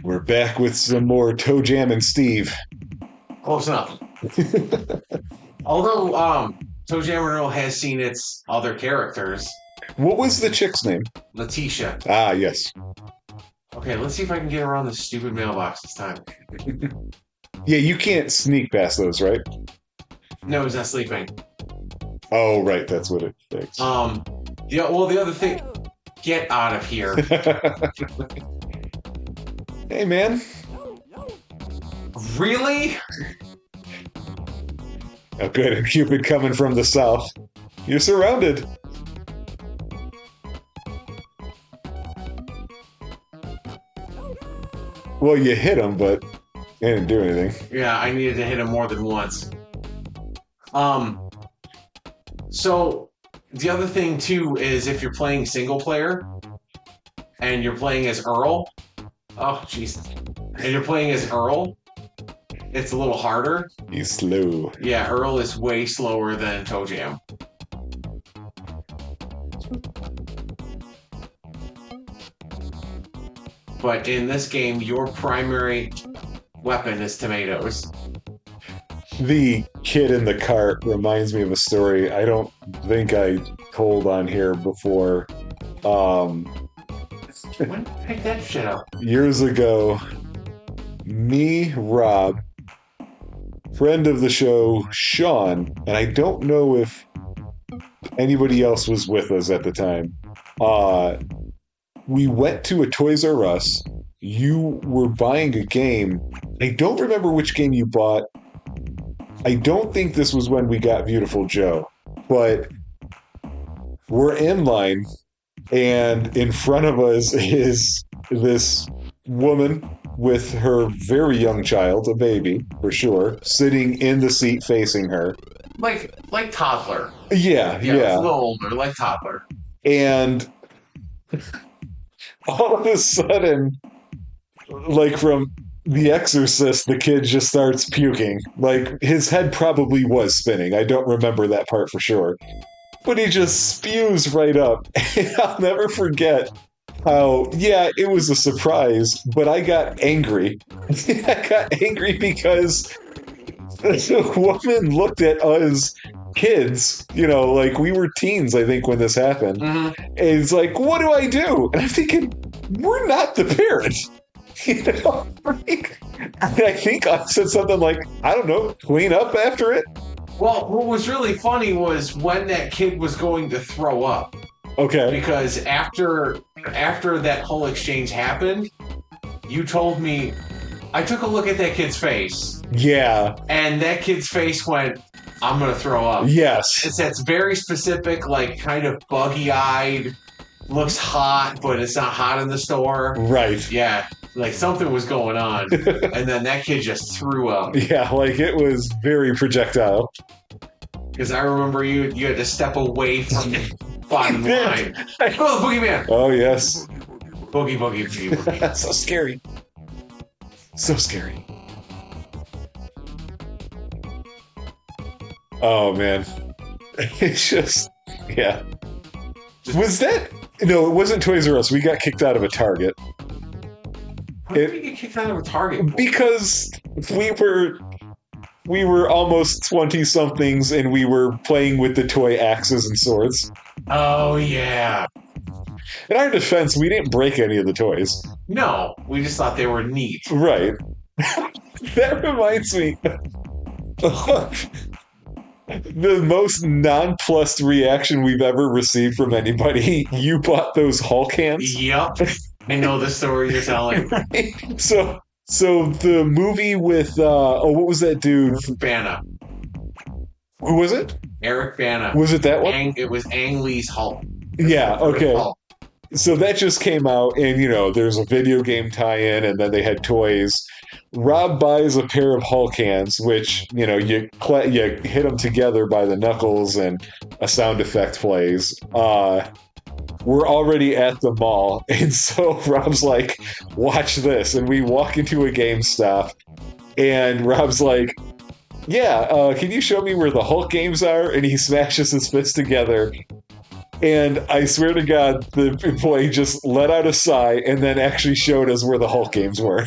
We're back with some more Toe Jam and Steve. Close enough. Although, Toe Jam and Earl has seen its other characters. What was the chick's name? Letitia. Ah, yes. Okay, let's see if I can get around this stupid mailbox this time. Yeah, you can't sneak past those, right? No, he's not sleeping. Oh, right, that's what it thinks. The other thing, get out of here. Hey, man. Really? Oh, good. A Cupid coming from the south. You're surrounded. Well, you hit him, but he didn't do anything. Yeah, I needed to hit him more than once. So the other thing too is if you're playing single player and you're playing as Earl, oh jeez, and you're playing as Earl, it's a little harder. He's slow. Yeah, Earl is way slower than Toe Jam. But in this game, your primary weapon is tomatoes. The kid in the cart reminds me of a story I don't think I told on here before. When did I pick that shit up? Years ago, me, Rob, friend of the show, Sean, and I don't know if anybody else was with us at the time. We went to a Toys R Us. You were buying a game. I don't remember which game you bought. I don't think this was when we got Beautiful Joe, but we're in line, and in front of us is this woman with her very young child, a baby for sure, sitting in the seat facing her. Like toddler. Yeah. It's a little older, like toddler. And all of a sudden, like from The Exorcist, the kid just starts puking. Like, his head probably was spinning. I don't remember that part for sure. But he just spews right up. And I'll never forget how, yeah, it was a surprise, but I got angry. I got angry because the woman looked at us kids, like we were teens, I think, when this happened. Mm-hmm. And it's like, what do I do? And I'm thinking, we're not the parents. I think I said something like, I don't know, clean up after it. Well, what was really funny was when that kid was going to throw up. Okay. Because after that whole exchange happened, you told me, I took a look at that kid's face. Yeah. And that kid's face went, I'm going to throw up. Yes. It's very specific, like kind of buggy-eyed, looks hot, but it's not hot in the store. Right. Yeah. Like something was going on, and then that kid just threw up. Yeah, like it was very projectile. Because I remember you had to step away from the bottom line. Oh, the boogeyman! Oh, yes. Boogie. So scary. So scary. Oh, man. It's just, yeah. Was that? No, it wasn't Toys R Us. We got kicked out of a Target. Why did we get kicked out of a Target? Because we were almost 20-somethings and we were playing with the toy axes and swords. Oh, yeah. In our defense, we didn't break any of the toys. No, we just thought they were neat. Right. That reminds me of the most nonplussed reaction we've ever received from anybody. You bought those Hulk hands? Yep. I know the story you're telling. Right? So the movie with what was that dude? Bana. Who was it? Eric Bana. Was it that one? It was Ang Lee's Hulk. Yeah, okay. So that just came out, and there's a video game tie-in, and then they had toys. Rob buys a pair of Hulk hands, which you hit them together by the knuckles, and a sound effect plays. We're already at the mall, and so Rob's like, watch this, and we walk into a GameStop, and Rob's like, yeah, can you show me where the Hulk games are? And he smashes his fist together, And I swear to God, the employee just let out a sigh and then actually showed us where the Hulk games were.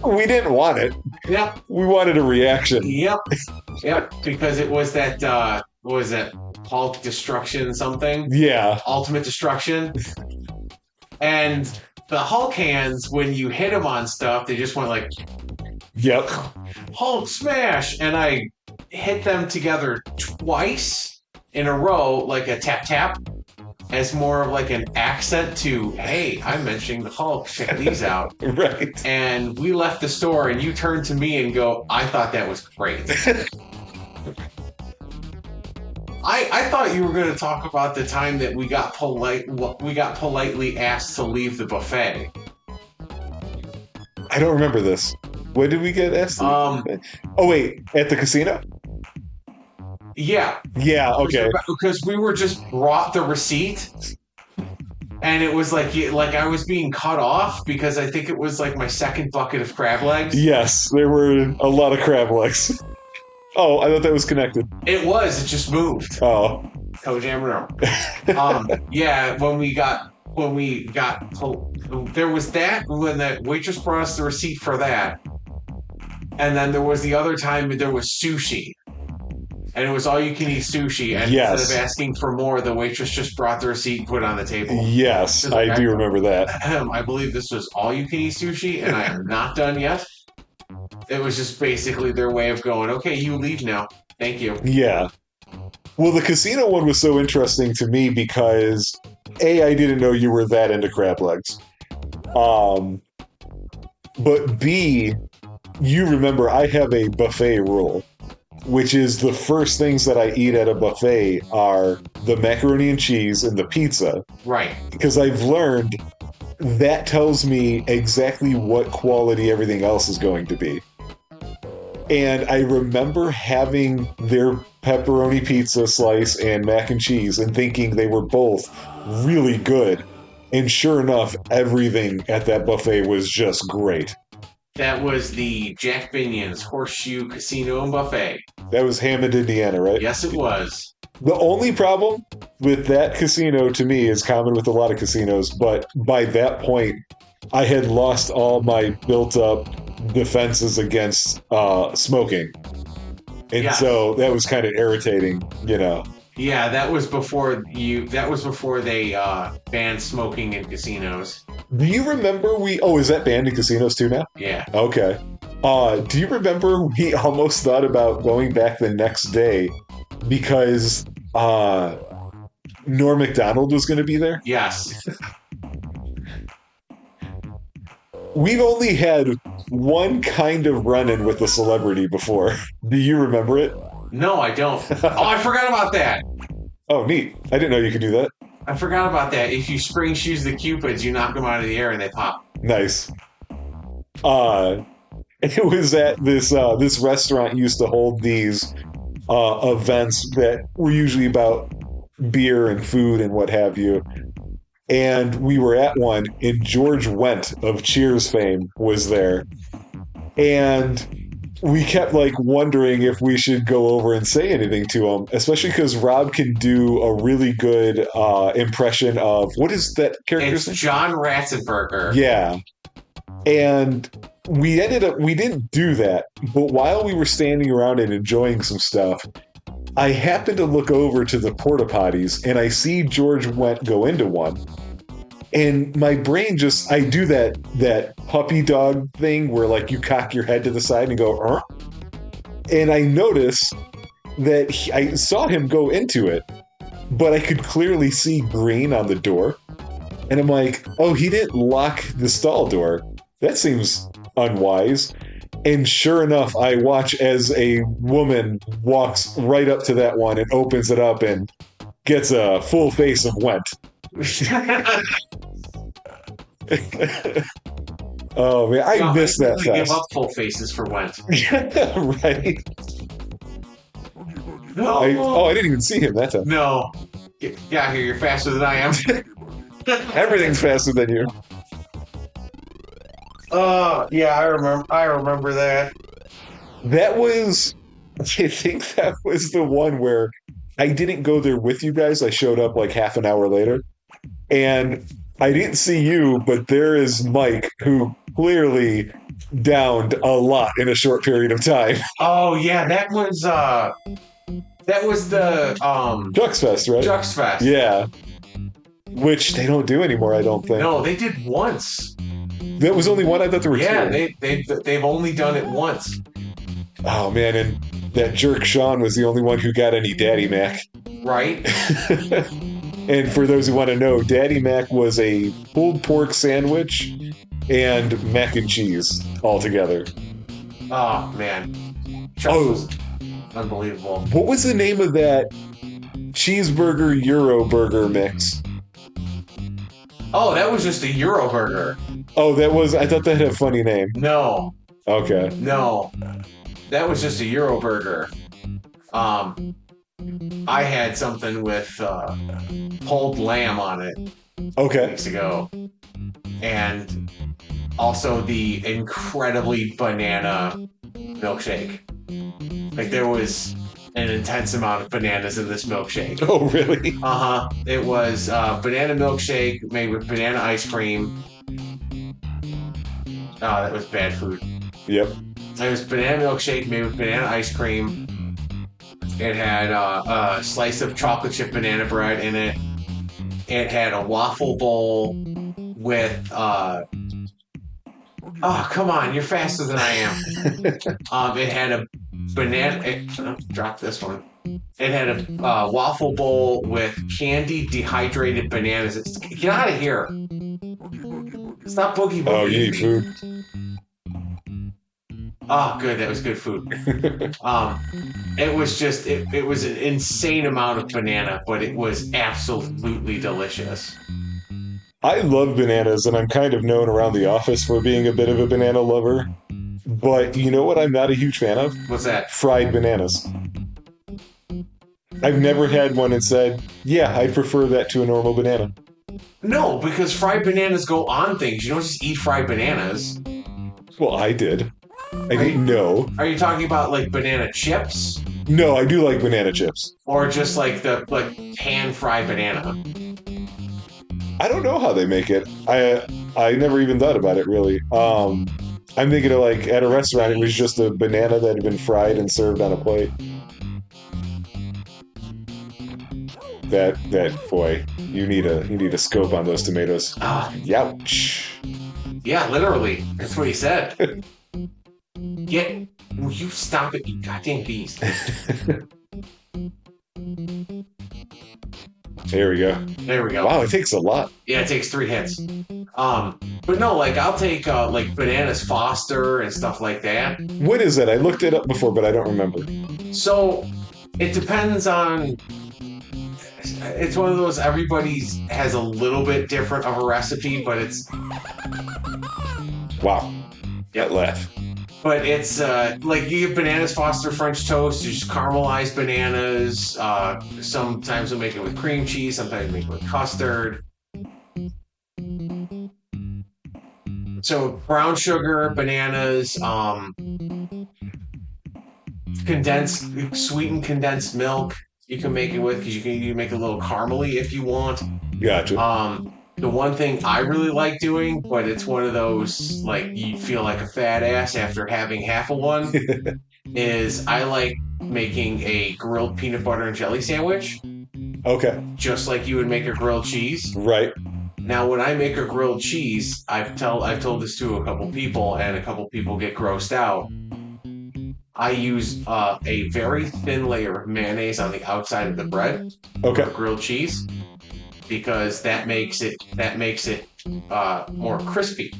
We didn't want it. Yep. We wanted a reaction. Yep. Yep. Because it was that what was it? Hulk Destruction something? Yeah. Ultimate Destruction. And the Hulk hands, when you hit them on stuff, they just went like Yep. Hulk smash, and I hit them together twice in a row, like a tap tap, as more of like an accent to, hey, I'm mentioning the Hulk, check these out. Right. And we left the store, and you turned to me and go, I thought that was great. I thought you were going to talk about the time that we got politely asked to leave the buffet. I don't remember this. When did we get asked? Oh wait, at the casino? Yeah. Yeah, okay. Because we were just brought the receipt, and it was like I was being cut off because I think it was like my second bucket of crab legs. Yes, there were a lot of crab legs. Oh, I thought that was connected. It was. It just moved. Oh. Kojammer. Yeah, when we got there was that when the waitress brought us the receipt for that, and then there was the other time there was sushi, and it was all you can eat sushi, and Yes. instead of asking for more, the waitress just brought the receipt and put it on the table. Yes, I do remember that. I believe this was all you can eat sushi, and I am not done yet. It was just basically their way of going, okay, you leave now. Thank you. Yeah. Well, the casino one was so interesting to me because A, I didn't know you were that into crab legs. But B, you remember I have a buffet rule, which is the first things that I eat at a buffet are the macaroni and cheese and the pizza. Right. Because I've learned that tells me exactly what quality everything else is going to be. And I remember having their pepperoni pizza slice and mac and cheese and thinking they were both really good. And sure enough, everything at that buffet was just great. That was the Jack Binion's Horseshoe Casino and Buffet. That was Hammond, Indiana, right? Yes, it was. The only problem with that casino to me is common with a lot of casinos, but by that point, I had lost all my built-up defenses against smoking. And so that was kind of irritating, you know. Yeah, that was before they banned smoking in casinos. Do you remember is that banned in casinos too now? Yeah. Okay. Do you remember we almost thought about going back the next day because Norm Macdonald was going to be there? Yes. We've only had one kind of run-in with a celebrity before. Do you remember it? No, I don't. Oh, I forgot about that. Oh, neat. I didn't know you could do that. I forgot about that. If you spring shoes the cupids, you knock them out of the air and they pop. Nice. It was at this restaurant used to hold these events that were usually about beer and food and what have you. And we were at one, and George Wendt of Cheers fame was there. And we kept wondering if we should go over and say anything to him, especially because Rob can do a really good impression of, what is that character's name? It's John Ratzenberger. Yeah. And we didn't do that, but while we were standing around and enjoying some stuff, I happened to look over to the porta potties and I see George Wendt go into one. And my brain I do that puppy dog thing where you cock your head to the side and go, "Arr." And I noticed that I saw him go into it, but I could clearly see green on the door. And I'm like, oh, he didn't lock the stall door. That seems unwise. And sure enough, I watch as a woman walks right up to that one and opens it up and gets a full face of Wendt. Oh man, I missed that fest. Give up full faces for Wendt. Right. No. I didn't even see him that time. No. Get out here, you're faster than I am. Everything's faster than you. Yeah, I remember that. That was, I think that was the one where I didn't go there with you guys. I showed up like half an hour later, and I didn't see you, but there is Mike who clearly downed a lot in a short period of time. Oh yeah, that was the Jux Fest, right? Jux Fest. Yeah, which they don't do anymore. I don't think. No, they did once. That was only one. I thought there were Yeah, two. they've only done it once. Oh man, and that jerk Sean was the only one who got any Daddy Mac. Right? And for those who want to know, Daddy Mac was a pulled pork sandwich and mac and cheese all together. Oh man. Chuck was unbelievable. What was the name of that cheeseburger Euro burger mix? Oh, that was just a Euro burger. Oh, that was. I thought that had a funny name. No, Okay. no. That was just a Euro burger. I had something with pulled lamb on it Okay. weeks ago. And also the incredibly banana milkshake. Like there was an intense amount of bananas in this milkshake. Oh, really? Uh-huh. It was banana milkshake made with banana ice cream. Oh, that was bad food. Yep. It was banana milkshake made with banana ice cream. It had a slice of chocolate chip banana bread in it. It had a waffle bowl with oh, come on, you're faster than I am. It had a drop this one. It had a waffle bowl with candied dehydrated bananas. Get out of here. Stop boogie boogie. Oh, you need food. Oh, good. That was good food. It was just, it was an insane amount of banana, but it was absolutely delicious. I love bananas, and I'm kind of known around the office for being a bit of a banana lover. But you know what I'm not a huge fan of? What's that? Fried bananas. I've never had one and said, yeah, I prefer that to a normal banana. No, because fried bananas go on things. You don't just eat fried bananas. Well, I did. I didn't know. Are you talking about like banana chips? No, I do like banana chips. Or just like the pan fried banana? I don't know how they make it. I never even thought about it really. I'm thinking of like at a restaurant, it was just a banana that had been fried and served on a plate. That boy, you need a scope on those tomatoes. Ah, Youch. yeah, literally. That's what he said. Will you stop it, you goddamn beast? There we go. There we go. Wow, it takes a lot. Yeah, it takes 3 hits. But no, like I'll take like bananas Foster and stuff like that. What is it? I looked it up before, but I don't remember. So it depends on. It's one of those everybody's has a little bit different of a recipe, but it's Wow. That laugh. But it's like you get bananas Foster French toast, you just caramelized bananas. Sometimes we'll make it with cream cheese, sometimes we make it with custard. So brown sugar, bananas, sweetened condensed milk. You can make it with because you can make it a little caramely if you want. Gotcha. The one thing I really like doing, but it's one of those like you feel like a fat ass after having half of one, is I like making a grilled peanut butter and jelly sandwich, Okay. just like you would make a grilled cheese. Right. Now, when I make a grilled cheese, I've told this to a couple people, and a couple people get grossed out. I use a very thin layer of mayonnaise on the outside of the bread Okay. for grilled cheese, because that makes it more crispy.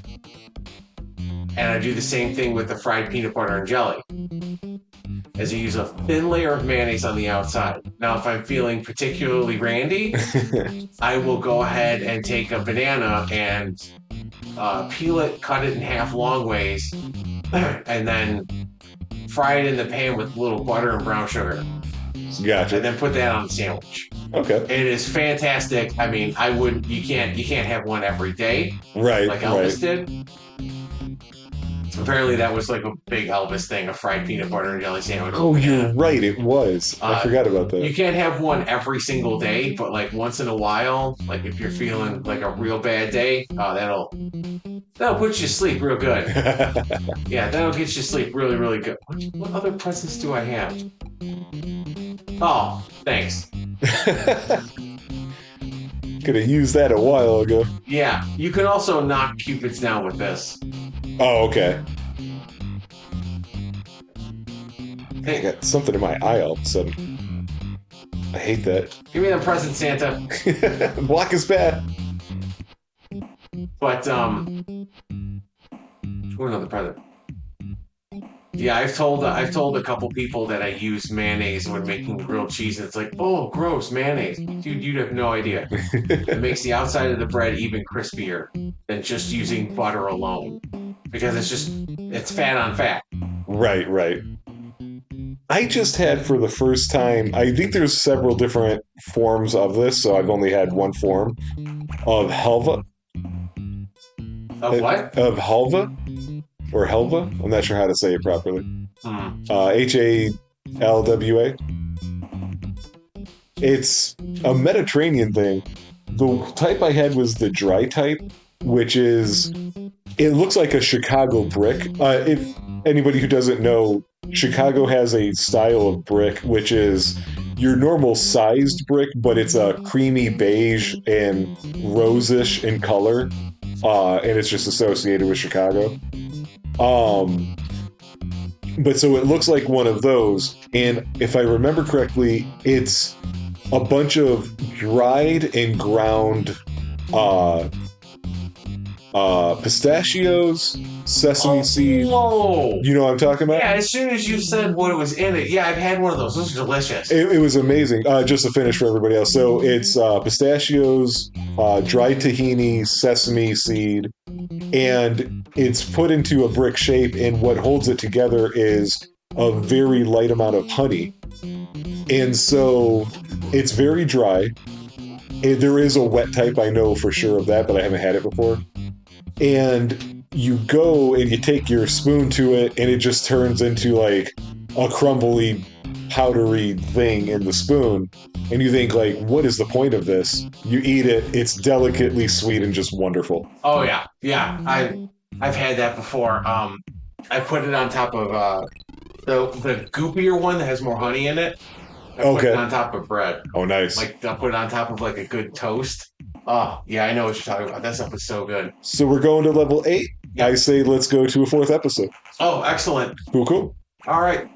And I do the same thing with the fried peanut butter and jelly, as I use a thin layer of mayonnaise on the outside. Now, if I'm feeling particularly randy, I will go ahead and take a banana and peel it, cut it in half long ways, and then fry it in the pan with a little butter and brown sugar, Gotcha. and then put that on the sandwich. Okay. It is fantastic. I mean, you can't have one every day Right. like Elvis Right. did. Apparently, that was like a big Elvis thing, a fried peanut butter and jelly sandwich. Oh, you're right. It was. I Uh, forgot about you that. can't have one every single day, but like once in a while, like if you're feeling like a real bad day, that'll put you to sleep real good. Yeah, that'll get you to sleep really, really good. What other presents do I have? Oh, thanks. Could have used that a while ago. Yeah, you can also knock cupids down with this. Oh, okay. I Hey, got something in my eye all of a sudden. I hate that. give me the present, Santa. Block is bad. But what another present? Yeah, I've told a couple people that I use mayonnaise when making grilled cheese, and it's like, oh, gross, mayonnaise, dude. You'd have no idea. It makes the outside of the bread even crispier than just using butter alone, because it's fat on fat. Right, right. I just had for the first time, I think there's several different forms of this, so I've only had one form of halva. Of what? Of halva or helva. I'm not sure how to say it properly. Hmm. Halwa. It's a Mediterranean thing. The type I had was the dry type, which is it looks like a Chicago brick. If anybody who doesn't know, Chicago has a style of brick which is your normal sized brick, but it's a creamy beige and rosish in color, and it's just associated with Chicago. Um, but so it looks like one of those, and if I remember correctly, it's a bunch of dried and ground uh, pistachios, sesame seed. Whoa! You know what I'm talking about? Yeah, as soon as you said what was in it, yeah, I've had one of those. Those are delicious. It was amazing. Just to finish for everybody else. So it's pistachios, dried tahini, sesame seed, and it's put into a brick shape. And what holds it together is a very light amount of honey. And so it's very dry. There is a wet type, I know for sure of that, but I haven't had it before. And you go and you take your spoon to it, and it just turns into like a crumbly, powdery thing in the spoon. And you think, like, what is the point of this? You eat it, it's delicately sweet and just wonderful. Oh yeah, yeah. I've had that before. I put it on top of the goopier one that has more honey in it. I put it Okay. on top of bread. Oh, nice. Like I'll put it on top of like a good toast. Oh yeah, I know what you're talking about. That stuff is so good. So we're going to level 8. Yeah. I say let's go to a 4th episode. Oh, excellent. Cool, cool. All right.